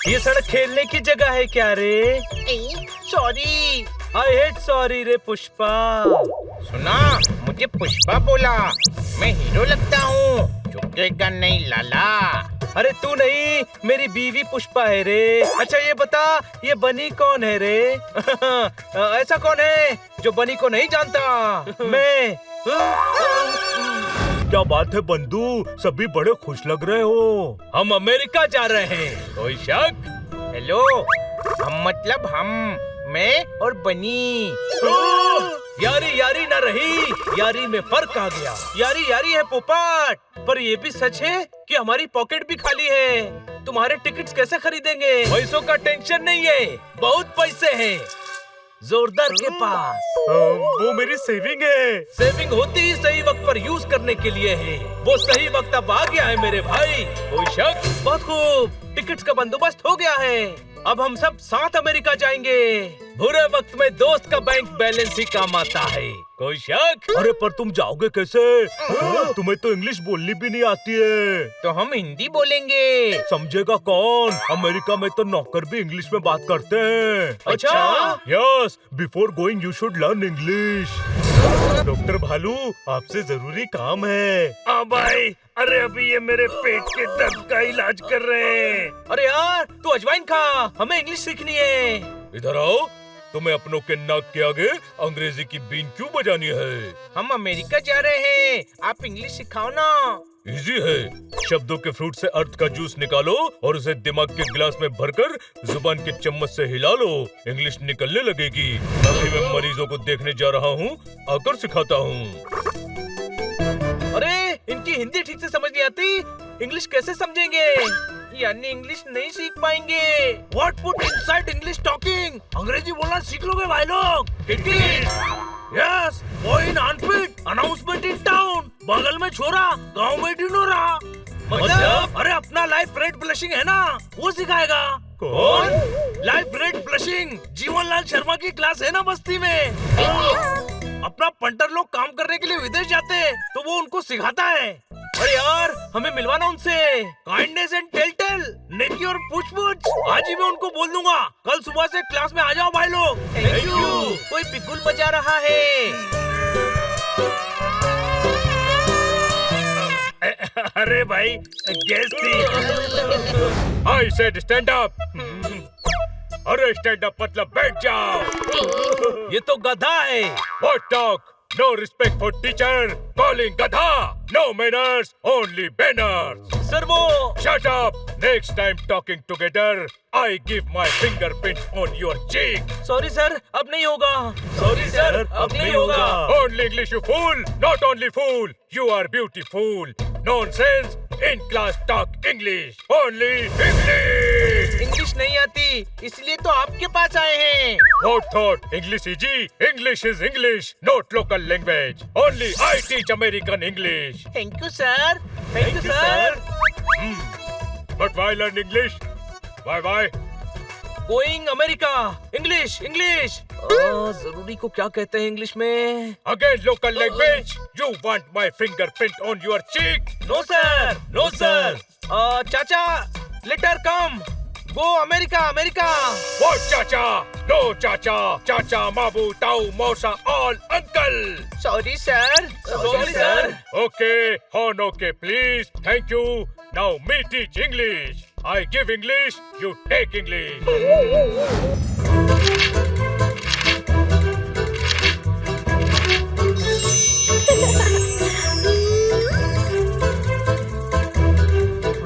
ये सड़क खेलने की जगह है क्या रे? सॉरी। आई हेट सॉरी रे पुष्पा। सुना, मुझे पुष्पा बोला। मैं हीरो लगता हूँ, झुकेगा नहीं लाला। अरे तू नहीं, मेरी बीवी पुष्पा है रे। अच्छा ये बता, ये बनी कौन है रे? ऐसा कौन है जो बनी को नहीं जानता? मैं। क्या बात है बंधु, सभी बड़े खुश लग रहे हो। हम अमेरिका जा रहे हैं, कोई शक? हेलो, हम मतलब हम, मैं और बनी। यारी यारी न रही, यारी में फर्क आ गया। यारी यारी है पोपट, पर ये भी सच है कि हमारी पॉकेट भी खाली है। तुम्हारे टिकट्स कैसे खरीदेंगे? पैसों का टेंशन नहीं है, बहुत पैसे हैं जोरदार के पास। वो मेरी सेविंग है। सेविंग होती ही सही वक्त पर यूज करने के लिए है। वो सही वक्त अब आ गया है मेरे भाई। कोई शक? बहुत खूब, टिकट्स का बंदोबस्त हो गया है। अब हम सब साथ अमेरिका जाएंगे। बुरे वक्त में दोस्त का बैंक बैलेंस ही काम आता है। कोई शक? अरे पर तुम जाओगे कैसे? तुम्हें तो इंग्लिश बोलनी भी नहीं आती है। तो हम हिंदी बोलेंगे। समझेगा कौन? अमेरिका में तो नौकर भी इंग्लिश में बात करते हैं। अच्छा? Yes, before going you should learn English. Doctor भालू, आपसे जरूरी काम है। हाँ भाई, अरे अभी ये मेरे पेट के दर्द का इलाज कर रहे हैं। अरे यार, तू अजवाइन खा, हमें इंग्लिश सीखनी है। इधर आओ, तुम्हें अपनों के नाक के आगे अंग्रेजी की बीन क्यों बजानी है? हम अमेरिका जा रहे हैं, आप इंग्लिश सिखाओ ना। इजी है, शब्दों के फ्रूट से अर्थ का जूस निकालो और उसे दिमाग के गिलास में भरकर जुबान के चम्मच से हिला लो, इंग्लिश निकलने लगेगी। अभी मैं मरीजों को देखने जा रहा हूँ, आकर सिखाता हूँ। अरे इनकी हिंदी ठीक से समझ नहीं आती, इंग्लिश कैसे समझेंगे? यानी इंग्लिश नहीं सीख पाएंगे। What put inside English talking? अंग्रेजी बोलना सीख लोगे भाई लोग। Yes, boy in armpit, announcement in town. बगल में छोरा, गांव में ढिंढोरा। मतलब? अरे अपना लाइफ रेड ब्लशिंग है ना, वो सिखाएगा। कौन? Life red blushing, Jeevanlal Sharma की क्लास है ना बस्ती में। अपना पंटर लोग काम करने के लिए विदेश जाते हैं, तो वो उनको सिखाता है। अरे यार, हमें मिलवाना उनसे। काइंडनेस एंड टेल, नेकी और पूछ। आज ही मैं उनको बोल दूंगा, कल सुबह से क्लास में आ जाओ भाई लोग। Thank you. कोई पिकुल बजा रहा है। अरे भाई, गेस्ट थी। I said stand up. अरे स्टैंड अप मतलब बैठ जाओ। ये तो गधा है। What talk? No respect for teacher, calling gadha. No manners, only banners. Sir वो shut up. Next time talking together, I give my fingerprint on your cheek. Sorry sir, अब नहीं होगा. Sorry sir, अब नहीं होगा. Only English you fool, not only fool. You are beautiful. Nonsense. In class talk English. Only English. English नहीं आती, इसलिए तो आपके पास आए हैं। What thought? English easy? English is English, not local language. Only I teach American English. Thank you sir. Thank you sir. But why learn English? Why? Going America. English. जरूरी को क्या कहते हैं इंग्लिश में? Again local language. You want my fingerprint on your cheek? No sir. No sir. चाचा, let her come. Go America. What चाचा? No चाचा. चाचा, माबू, ताऊ, मौसा, all uncle. Sorry sir. Sorry sir. Okay, on okay please. Thank you. Now me teach English. I give English, you take English.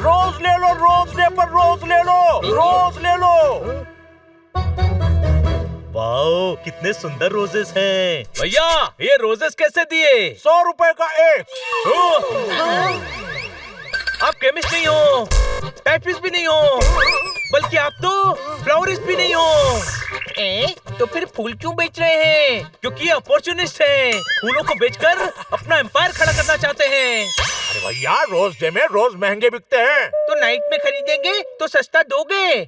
रोज ले लो, रोज ले लो। Wow, कितने सुंदर रोजेस हैं। भैया, ये रोजेस कैसे दिए? 100 रुपए का एक। आप केमिस्ट नहीं हो, टाइपिस्ट भी नहीं हो, बल्कि आप तो फ्लावरिस्ट भी नहीं हो। तो फिर फूल क्यों बेच रहे हैं? क्योंकि अपॉर्चुनिस्ट हैं, फूलों को बेचकर अपना एम्पायर खड़ा करना चाहते हैं। अरे भैया, रोज डे में रोज महंगे बिकते हैं। तो नाइट में खरीदेंगे तो सस्ता दोगे?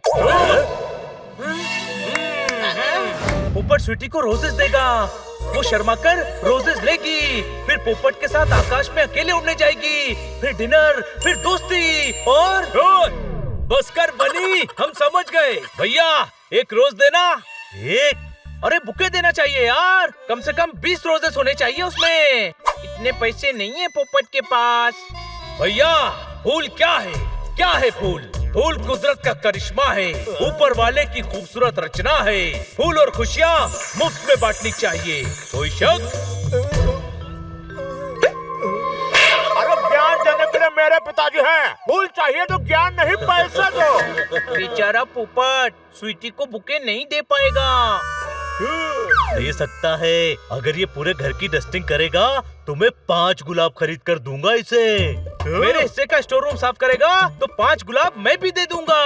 पोपट स्वीटी को रोजेस देगा, वो शर्मा कर रोजेस लेगी, फिर पोपट के साथ आकाश में अकेले उड़ने जाएगी, फिर डिनर, फिर दोस्ती और बस कर बनी, हम समझ गए। भैया एक रोज देना। एक? अरे बुके देना चाहिए यार, कम से कम 20 रोजेस होने चाहिए उसमें। इतने पैसे नहीं है पोपट के पास। भैया फूल क्या है? क्या है फूल? फूल कुदरत का करिश्मा है, ऊपर वाले की खूबसूरत रचना है। फूल और खुशियाँ मुफ्त में बांटनी चाहिए, कोई शक? अरे ज्ञान देने के लिए मेरे पिताजी हैं। फूल चाहिए तो ज्ञान नहीं, पैसा दो। बेचारा पोपट स्वीटी को बुके नहीं दे पाएगा। दे सकता है, अगर ये पूरे घर की डस्टिंग करेगा तो मैं 5 गुलाब खरीद कर दूंगा इसे। मेरे हिस्से का स्टोर रूम साफ करेगा तो 5 गुलाब मैं भी दे दूंगा।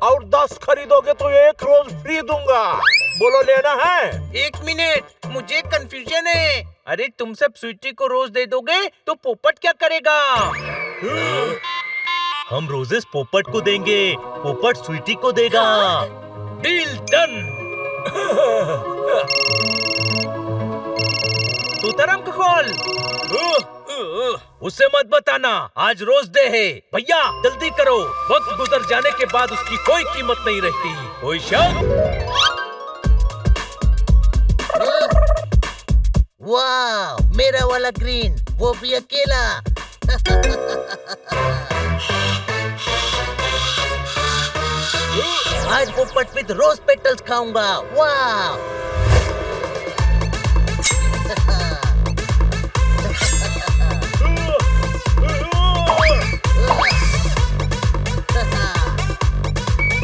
और 10 खरीदोगे तो 1 रोज फ्री दूंगा। बोलो लेना है? 1 मिनट, मुझे कंफ्यूजन है। अरे तुम सब स्वीटी को रोज दे दोगे तो पोपट क्या करेगा? हम रोजेस पोपट को देंगे, पोपट स्वीटी को देगा। Deal done. तू तरम का खोल। उसे मत बताना आज रोज डे है। भैया जल्दी करो, वक्त गुजर जाने के बाद उसकी कोई कीमत नहीं रहती, कोई शक? वाह, मेरा वाला ग्रीन, वो भी अकेला। आज पोपट विद रोज पेटल्स खाऊंगा। वाह।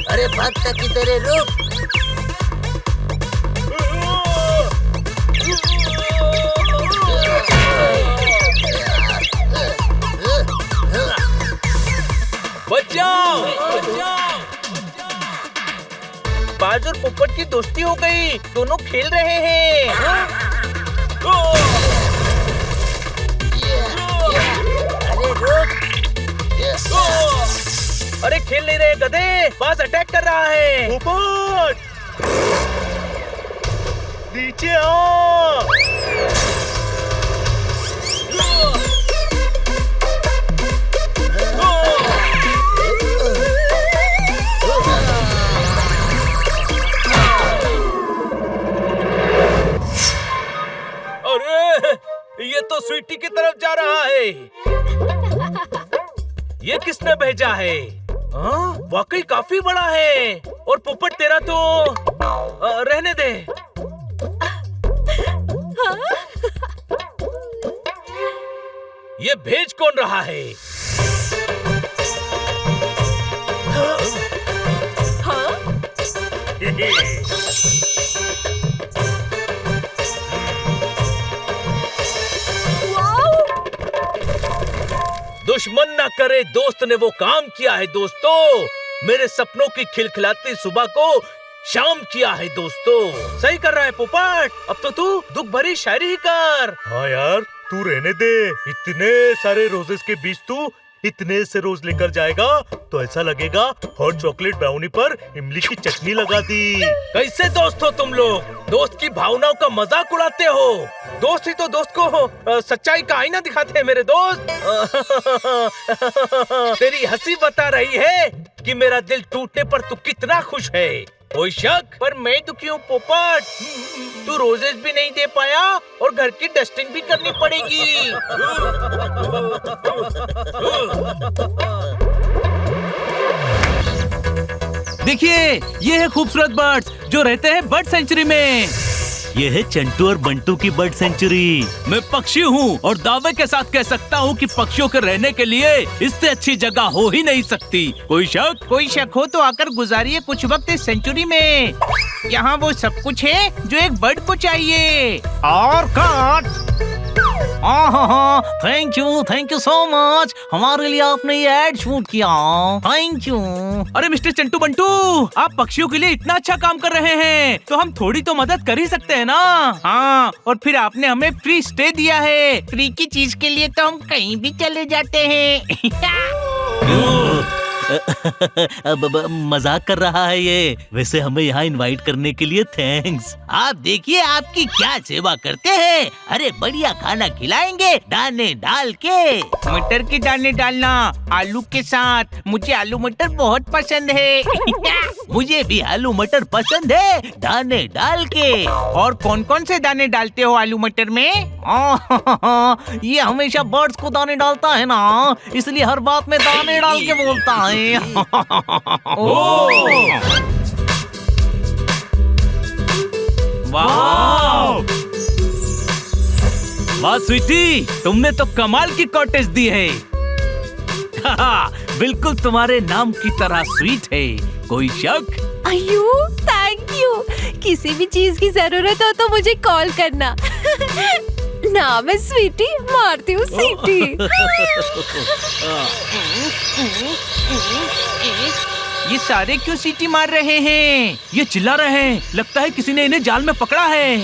अरे भागता किधर है, रुक। बचाओ, बचाओ। बाज और पोपट की दोस्ती हो गई, दोनों खेल रहे हैं। अरे रुक। अरे खेल नहीं रहे गधे, बाज अटैक कर रहा है। पोपट नीचे आ। ये तो स्वीटी की तरफ जा रहा है। ये किसने भेजा है? वाकई काफी बड़ा है। और पोपट तेरा तो रहने दे। ये भेज कौन रहा है? दुश्मन ना करे दोस्त ने वो काम किया है दोस्तों, मेरे सपनों की खिलखिलाती सुबह को शाम किया है दोस्तों। सही कर रहा है पोपट, अब तो तू दुख भरी शायरी ही कर। हाँ यार तू रहने दे, इतने सारे रोजेस के बीच तू इतने से रोज लेकर जाएगा तो ऐसा लगेगा हॉट चॉकलेट ब्राउनी पर इमली की चटनी लगा दी। कैसे दोस्त हो तुम लोग? दोस्त की भावनाओं का मजाक उड़ाते हो। दोस्त ही तो दोस्त को सच्चाई का आईना दिखाते हैं मेरे दोस्त। तेरी हंसी बता रही है कि मेरा दिल टूटने पर तू कितना खुश है, कोई शक? पर मैं दुखी हूँ पोपट, तू रोजेस भी नहीं दे पाया और घर की डस्टिंग भी करनी पड़ेगी। देखिए ये है खूबसूरत बर्ड्स जो रहते हैं बर्ड सेंचुरी में। ये है चंटू और बंटू की बर्ड सेंचुरी। मैं पक्षी हूँ और दावे के साथ कह सकता हूँ कि पक्षियों के रहने के लिए इससे अच्छी जगह हो ही नहीं सकती, कोई शक? कोई शक हो तो आकर गुजारिए कुछ वक्त इस सेंचुरी में। यहाँ वो सब कुछ है जो एक बर्ड को चाहिए। और cut. Thank you so much, हमारे लिए आपने ये एड शूट किया, थैंक यू। अरे मिस्टर चंटू बंटू, आप पक्षियों के लिए इतना अच्छा काम कर रहे हैं तो हम थोड़ी तो मदद कर ही सकते हैं ना। हाँ, और फिर आपने हमें फ्री स्टे दिया है, फ्री की चीज के लिए तो हम कहीं भी चले जाते हैं। मजाक कर रहा है ये। वैसे हमें यहाँ इनवाइट करने के लिए थैंक्स। आप देखिए आपकी क्या सेवा करते हैं। अरे बढ़िया खाना खिलाएंगे दाने डाल के। मटर के दाने डालना आलू के साथ। मुझे आलू मटर बहुत पसंद है। मुझे भी आलू मटर पसंद है दाने डाल के। और कौन कौन से दाने डालते हो आलू मटर में? ये हमेशा बर्ड्स को दाने डालता है ना, इसलिए हर बात में दाने डाल के बोलता है। वाह वाह स्वीटी, तुमने तो कमाल की कॉटेज दी है। बिल्कुल तुम्हारे नाम की तरह स्वीट है, कोई शक? अयो थैंक यू। किसी भी चीज की जरूरत हो तो मुझे कॉल करना। नाम है स्वीटी, मारती हूँ सीटी। ये सारे क्यों सीटी मार रहे हैं? ये चिल्ला रहे हैं, लगता है किसी ने इन्हें जाल में पकड़ा है।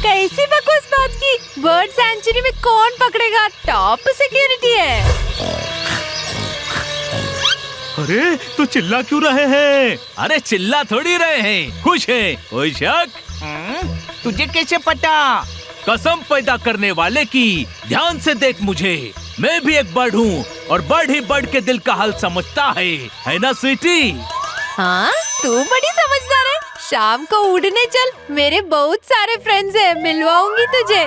कैसी बकवास बात की? बर्ड सेंचुरी में कौन पकड़ेगा? टॉप सिक्योरिटी है। अरे तो चिल्ला क्यों रहे हैं? अरे चिल्ला थोड़ी रहे हैं, खुश है, कोई शक? तुझे कैसे पता? कसम पैदा करने वाले की, ध्यान से देख मुझे, मैं भी एक बर्ड हूँ और बर्ड ही बर्ड के दिल का हाल समझता है ना स्वीटी? हाँ तू बड़ी समझदार है। शाम को उड़ने चल, मेरे बहुत सारे फ्रेंड्स हैं, मिलवाऊंगी तुझे।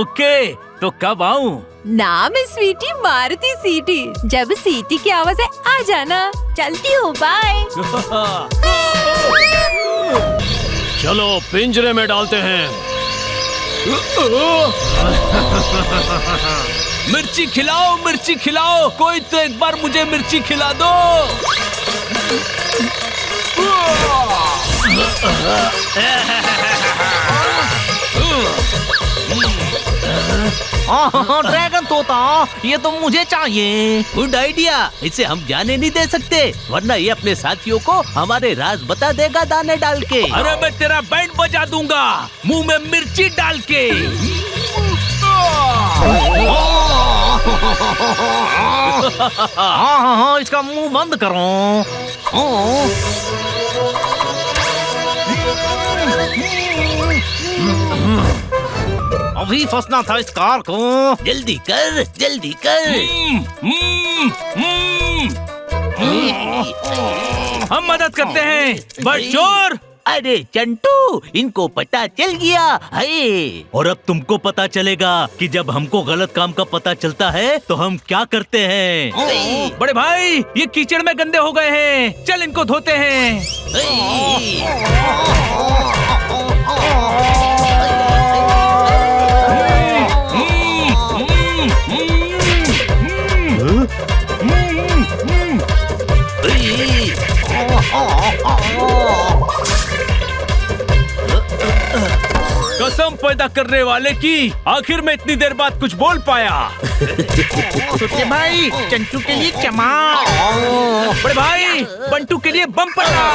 ओके, तो कब आऊँ? नाम है स्वीटी, मारुति सीटी। जब सीटी की आवाज है आ जाना। चलती हूँ, बाय। चलो पिंजरे में डालते हैं। मिर्ची खिलाओ, मिर्ची खिलाओ, कोई तो एक बार मुझे मिर्ची खिला दो। ड्रैगन तोता, ये तो मुझे चाहिए। गुड आइडिया, इसे हम जाने नहीं दे सकते, वरना ये अपने साथियों को हमारे राज बता देगा दाने डाल के। अरे मैं तेरा बैंड बजा दूंगा मुंह में मिर्ची डाल के। हाँ, इसका मुंह बंद करो। अभी फंसना था इस कार को। जल्दी कर, जल्दी कर। हम मदद करते हैं, बड़ चोर। अरे चंटू, इनको पता चल गया है। और अब तुमको पता चलेगा कि जब हमको गलत काम का पता चलता है तो हम क्या करते हैं। बड़े भाई, ये कीचड़ में गंदे हो गए हैं, चल इनको धोते हैं। कसम पैदा करने वाले की, आखिर में इतनी देर बाद कुछ बोल पाया। छोटे भाई, चंटू के लिए क्षमा। बड़े भाई, बंटू के लिए बम पड़ा।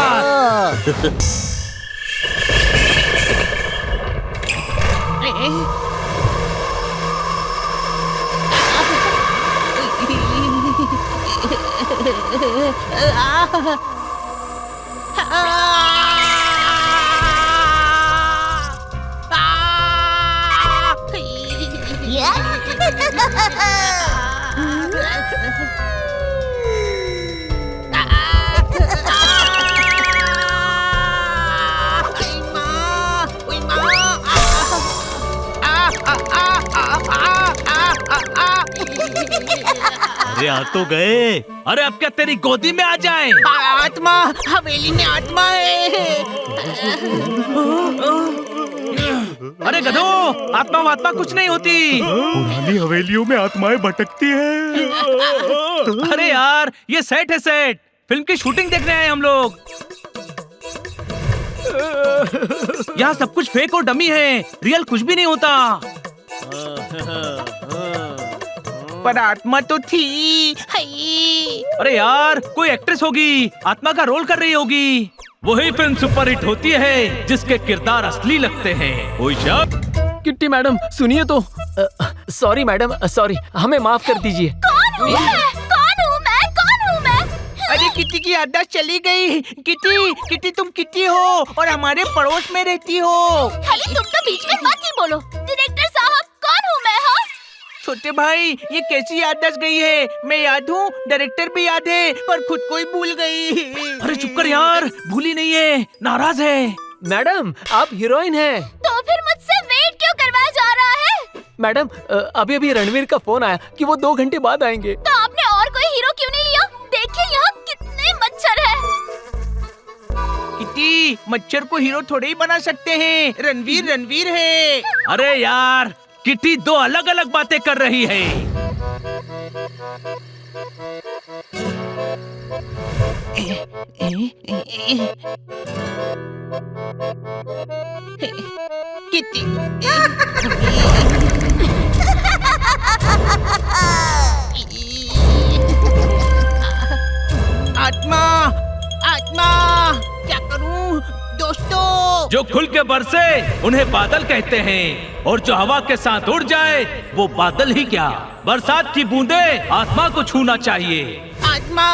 अरे आ तो गए। अरे अब क्या तेरी गोदी में आ जाएं? आत्मा, हवेली में आत्मा है। अरे गधो, आत्मा वात्मा कुछ नहीं होती। पुरानी हवेलियों में आत्माएं भटकती है। अरे यार, ये सेट है, सेट। फिल्म की शूटिंग देखने आए हम लोग। यहाँ सब कुछ फेक और डमी है, रियल कुछ भी नहीं होता। पर आत्मा तो थी। अरे यार, कोई एक्ट्रेस होगी, आत्मा का रोल कर रही होगी। वही फिल्म सुपरहिट होती है जिसके किरदार असली लगते हैं। कोई शक? किट्टी मैडम सुनिए तो। सॉरी मैडम, सॉरी, हमें माफ कर दीजिए। कौन की याददाश्त चली गई। किटी तुम किटी हो और हमारे पड़ोस में रहती हो। खाली तुम तो बीच में मत ही बोलो। डायरेक्टर साहब, कौन हूँ मैं? हाँ, छोटे भाई, ये कैसी याददाश्त गई है? मैं याद हूँ, डायरेक्टर भी याद है, पर खुद को ही भूल गई। अरे चुप कर यार, भूली नहीं है, नाराज है। मैडम, आप हीरोइन हैं। तो फिर मुझसे वेट क्यों करवाया जा रहा है? मैडम, अभी रणवीर का फोन आया कि वो 2 घंटे बाद आएंगे। तो आपने और कोई हीरो क्यों नहीं लिया? देखिए यहाँ कितने मच्छर हैं। किटी, मच्छर को हीरो थोड़े ही बना सकते हैं। रणवीर है। अरे यार, किटी 2 अलग अलग बातें कर रही है। किटी, आत्मा, क्या करूं दोस्तों? जो खुल के बरसे उन्हें बादल कहते हैं, और जो हवा के साथ उड़ जाए वो बादल ही क्या, बरसात की बूंदें आत्मा को छूना चाहिए। आत्मा।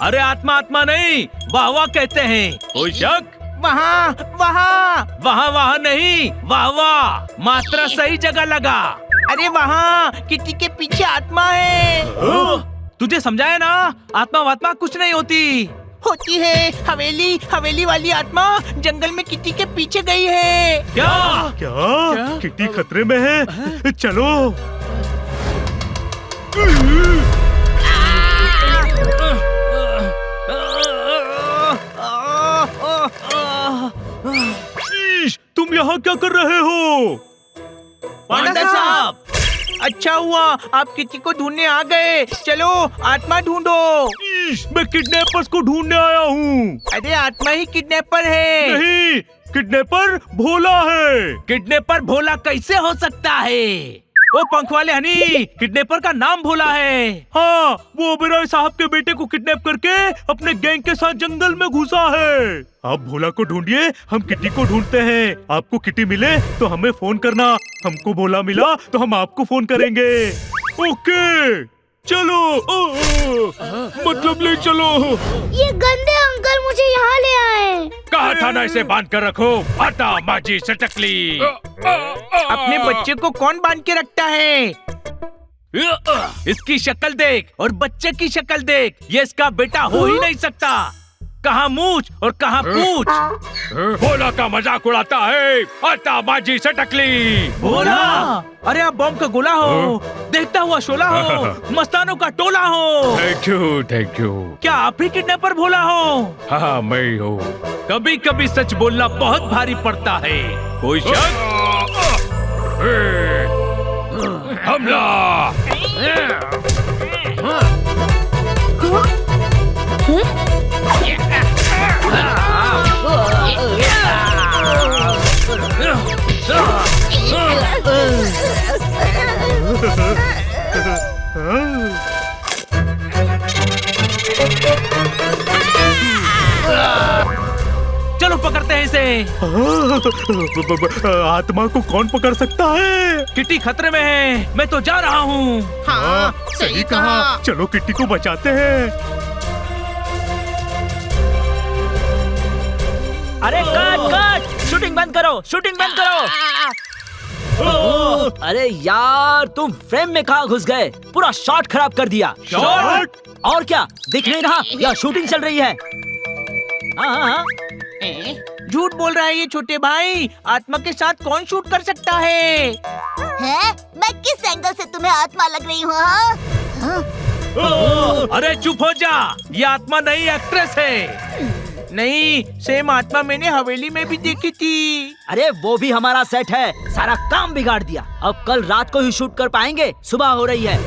अरे आत्मा नहीं, वाह कहते हैं। कोई शक? वहाँ नहीं, वाह मात्रा सही जगह लगा। अरे वहाँ किटी के पीछे आत्मा है। तुझे समझाया ना, आत्मा कुछ नहीं होती है। हवेली वाली आत्मा जंगल में किटी के पीछे गई है। क्या? किटी खतरे में है? चलो। तुम यहाँ क्या कर रहे हो? पांडा साहब, अच्छा हुआ आप किटी को ढूंढने आ गए। चलो आत्मा ढूंढो। मैं किडनैपर्स को ढूंढने आया हूँ। अरे आत्मा ही किडनैपर है। नहीं, किडनैपर भोला है। किडनैपर भोला कैसे हो सकता है? वो पंख वाले हनी, किडनैपर का नाम भोला है। हाँ, वो ओबेरॉय साहब के बेटे को किडनैप करके अपने गैंग के साथ जंगल में घुसा है। आप भोला को ढूंढिए, हम किटी को ढूंढते हैं। आपको किटी मिले तो हमें फोन करना, हमको भोला मिला तो हम आपको फोन करेंगे। ओके, चलो। मतलब ले चलो। ये गंदे अंकल मुझे यहाँ ले आए। कहा था ना इसे बांध कर रखो, आटा माजी सटकली। अपने बच्चे को कौन बांध के रखता है? इसकी शक्ल देख और बच्चे की शक्ल देख, ये इसका बेटा हो ही नहीं सकता। कहाँ मूंछ और कहाँ पूंछ। भोला का मजाक उड़ाता है, आटा माजी सटकली। भोला, अरे आप बम का गोला हो, देखता हुआ शोला हो, मस्तानों का टोला हो। Thank you. क्या आप ही किडनैपर भोला हो? हाँ, मैं हूँ। कभी कभी सच बोलना बहुत भारी पड़ता है। कोई शक? हमला! चलो पकड़ते हैं इसे। आत्मा को कौन पकड़ सकता है? किटी खतरे में है, मैं तो जा रहा हूँ। हाँ, सही कहा। चलो किटी को बचाते हैं। अरे कट, शूटिंग बंद करो। अरे यार, तुम फ्रेम में कहाँ घुस गए? पूरा शॉट खराब कर दिया। शॉट? और क्या, दिख नहीं रहा? यह शूटिंग चल रही है। हाँ। झूठ बोल रहा है ये छोटे भाई। आत्मा के साथ कौन शूट कर सकता है? मैं किस एंगल से तुम्हें आत्मा लग रही हूँ? हाँ? अरे चुप हो जा, ये आत्मा नई एक्ट्रेस है। नहीं, सेम आत्मा मैंने हवेली में भी देखी थी। अरे वो भी हमारा सेट है, सारा काम बिगाड़ दिया। अब कल रात को ही शूट कर पाएंगे, सुबह हो रही है।